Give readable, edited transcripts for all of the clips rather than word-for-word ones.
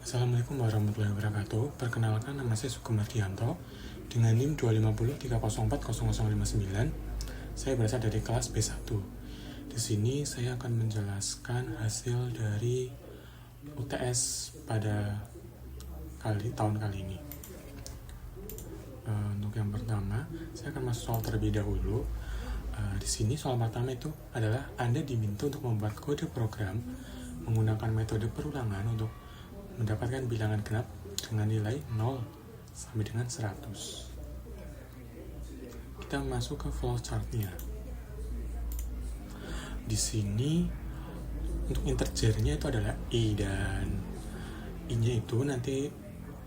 Assalamualaikum warahmatullahi wabarakatuh. Perkenalkan, nama saya Sugeng Mardianto dengan NIM 250304059. Saya berasal dari kelas B1. Di sini saya akan menjelaskan hasil dari UTS pada tahun kali ini. Untuk yang pertama, saya akan masuk soal terlebih dahulu. Di sini soal pertama itu adalah Anda diminta untuk membuat kode program menggunakan metode perulangan untuk mendapatkan bilangan genap dengan nilai 0 sampai dengan 100. Kita masuk ke flowchart-nya. Di sini untuk integernya itu adalah i, dan i-nya itu nanti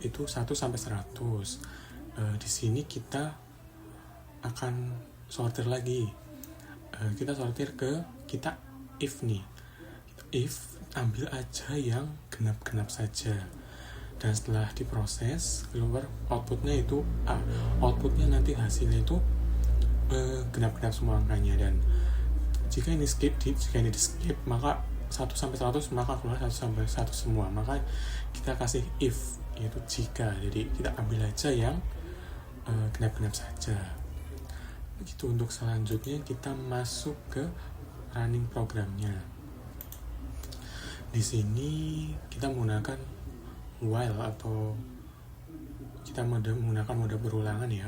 itu 1 sampai 100. Di sini kita akan sortir lagi. Kita sortir kita if nih. If ambil aja yang genap-genap saja, dan setelah diproses keluar outputnya itu A. Outputnya nanti hasilnya itu genap-genap semua angkanya, dan jika ini di skip maka 1 sampai 100 maka keluar 1 sampai 100 semua, maka kita kasih if, yaitu jika. Jadi kita ambil aja yang genap-genap saja. Begitu. Untuk selanjutnya kita masuk ke running programnya. Di sini kita menggunakan while atau kita menggunakan mode berulangan ya.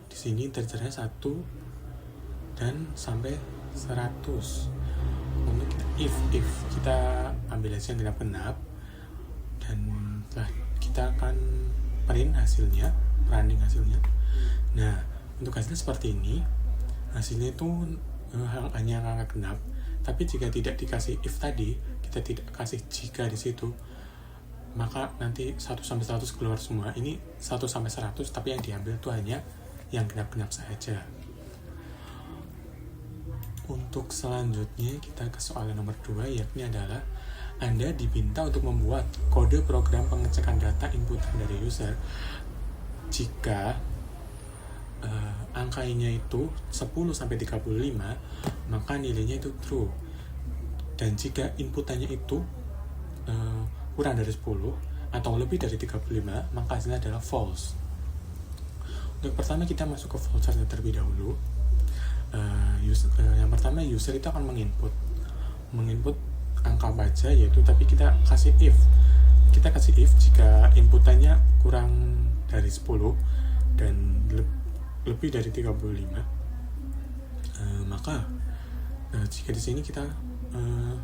Di sini integernya 1 dan sampai 100. Untuk if kita ambil aja yang genap-genap, dan kita akan print hasilnya, running hasilnya. Nah, untuk hasilnya seperti ini. Hasilnya itu hanya angka genap. Tapi jika tidak dikasih if tadi, kita tidak kasih jika di situ, maka nanti 1 sampai 100 keluar semua. Ini 1 sampai 100, tapi yang diambil itu hanya yang genap-genap saja. Untuk selanjutnya kita ke soal nomor 2, yakni adalah Anda diminta untuk membuat kode program pengecekan data input dari user jika angkanya itu 10 sampai 35, maka nilainya itu true. Dan jika inputannya itu kurang dari 10 atau lebih dari 35, maka hasilnya adalah false. Untuk pertama kita masuk ke flowchart terlebih dahulu. Yang pertama, user itu akan menginput angka baca, yaitu, tapi kita kasih if. Kita kasih if jika inputannya kurang dari 10 dan lebih dari 35, maka jika di sini kita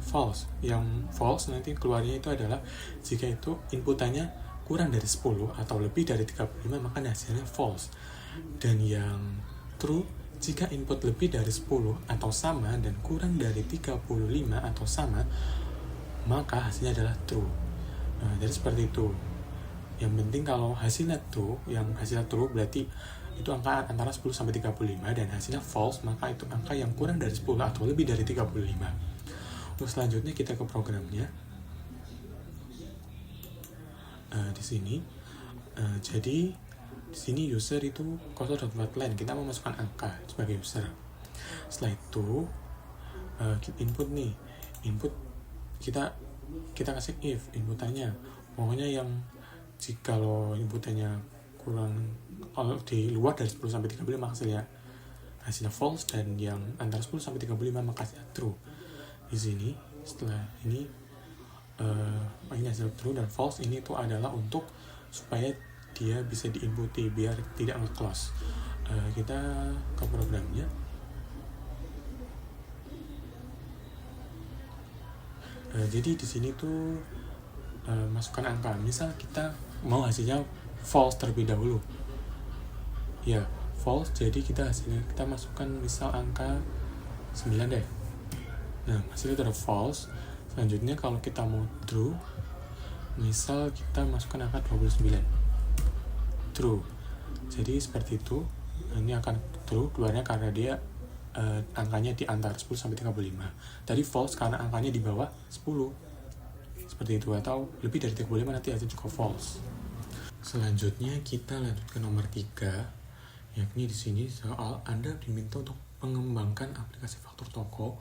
false. Yang false nanti keluarnya itu adalah jika itu inputannya kurang dari 10 atau lebih dari 35, maka hasilnya false. Dan yang true, jika input lebih dari 10 atau sama dan kurang dari 35 atau sama, maka hasilnya adalah true. Jadi seperti itu. Yang penting kalau hasilnya true, berarti itu angka antara 10 sampai 35, dan hasilnya false, maka itu angka yang kurang dari 10 atau lebih dari 35. Untuk selanjutnya kita ke programnya. Di sini, jadi di sini user itu cursor.writeLine, kita memasukkan angka sebagai user. Setelah itu input kita kasih if inputannya, pokoknya yang jika inputannya kurang di luar dari 10 sampai 35 hasilnya false, dan yang antara 10 sampai 35 maka hasilnya true. Di sini setelah ini ini hasil true dan false, ini itu adalah untuk supaya dia bisa diinputi biar tidak nge-close. Kita ke programnya. Jadi di sini tuh masukkan angka. Misal kita mau hasilnya false terlebih dahulu. Ya, false, jadi kita masukkan misal angka 9 deh. Nah, hasilnya itu ada false. Selanjutnya kalau kita mau true, misal kita masukkan angka 29. True. Jadi seperti itu. Ini akan true keluarnya karena dia angkanya di antara 10 sampai 35. Tadi false karena angkanya di bawah 10. Seperti itu, atau lebih dari 35 nanti hasilnya juga false. Selanjutnya kita lanjut ke nomor 3, yakni di sini soal Anda diminta untuk mengembangkan aplikasi faktur toko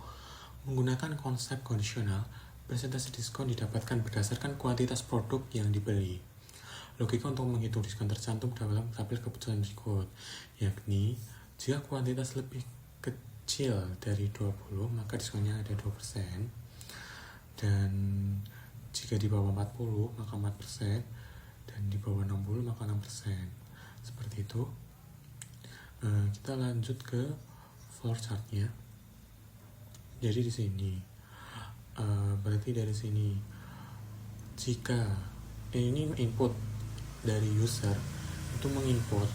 menggunakan konsep kondisional Persentase diskon didapatkan berdasarkan kuantitas produk yang dibeli. Logika untuk menghitung diskon tercantum dalam tabel keputusan berikut, yakni jika kuantitas lebih kecil dari 20, maka diskonnya ada 2%, dan jika di bawah 40, maka 4%, dan di bawah 60, maka 6%. Seperti itu. Kita lanjut ke floor chartnya. Jadi di sini berarti dari sini jika ini input dari user itu menginput,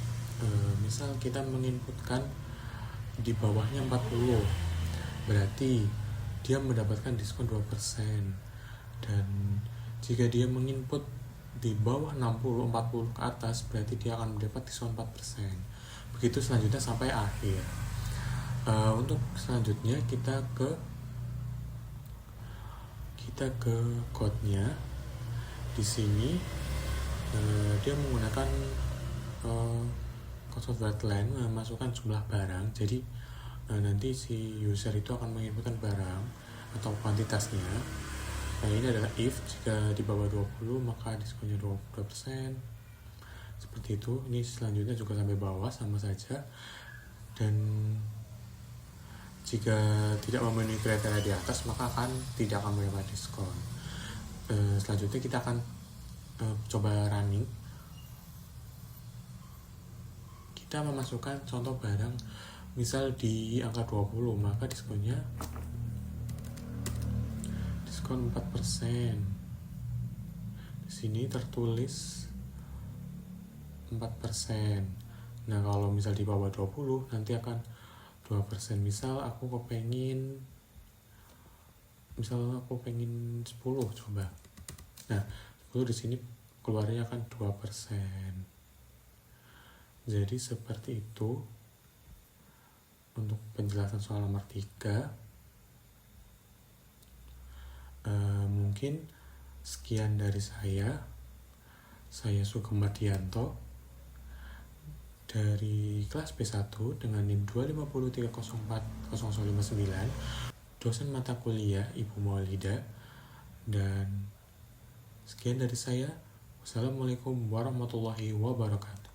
misal kita menginputkan di bawahnya 40, berarti dia mendapatkan diskon 2%, dan jika dia menginput di bawah 60, 40 ke atas, berarti dia akan mendapat diskon 4%. Begitu selanjutnya sampai akhir. Untuk selanjutnya kita ke code-nya. Di sini dia menggunakan code software line, memasukkan jumlah barang. Jadi nanti si user itu akan menginputkan barang atau kuantitasnya. Nah, ini adalah if jika di bawah 20 maka diskonnya 22%. Seperti itu. Ini selanjutnya juga sampai bawah sama saja, dan jika tidak memenuhi kriteria di atas maka tidak akan mendapat diskon. Selanjutnya kita akan coba running. Kita memasukkan contoh barang misal di angka 20, maka diskonnya diskon 4%. Di sini tertulis 4%. Nah, kalau misal di bawah 20 nanti akan 2%. Misal aku pengen 10 coba. Nah, 10 di sini keluarnya akan 2%. Jadi seperti itu untuk penjelasan soal nomor 3. Mungkin sekian dari saya. Saya Sugeng Mardianto dari kelas B1 dengan NIM 250304059, dosen mata kuliah Ibu Maulida. Dan sekian dari saya. Wassalamualaikum warahmatullahi wabarakatuh.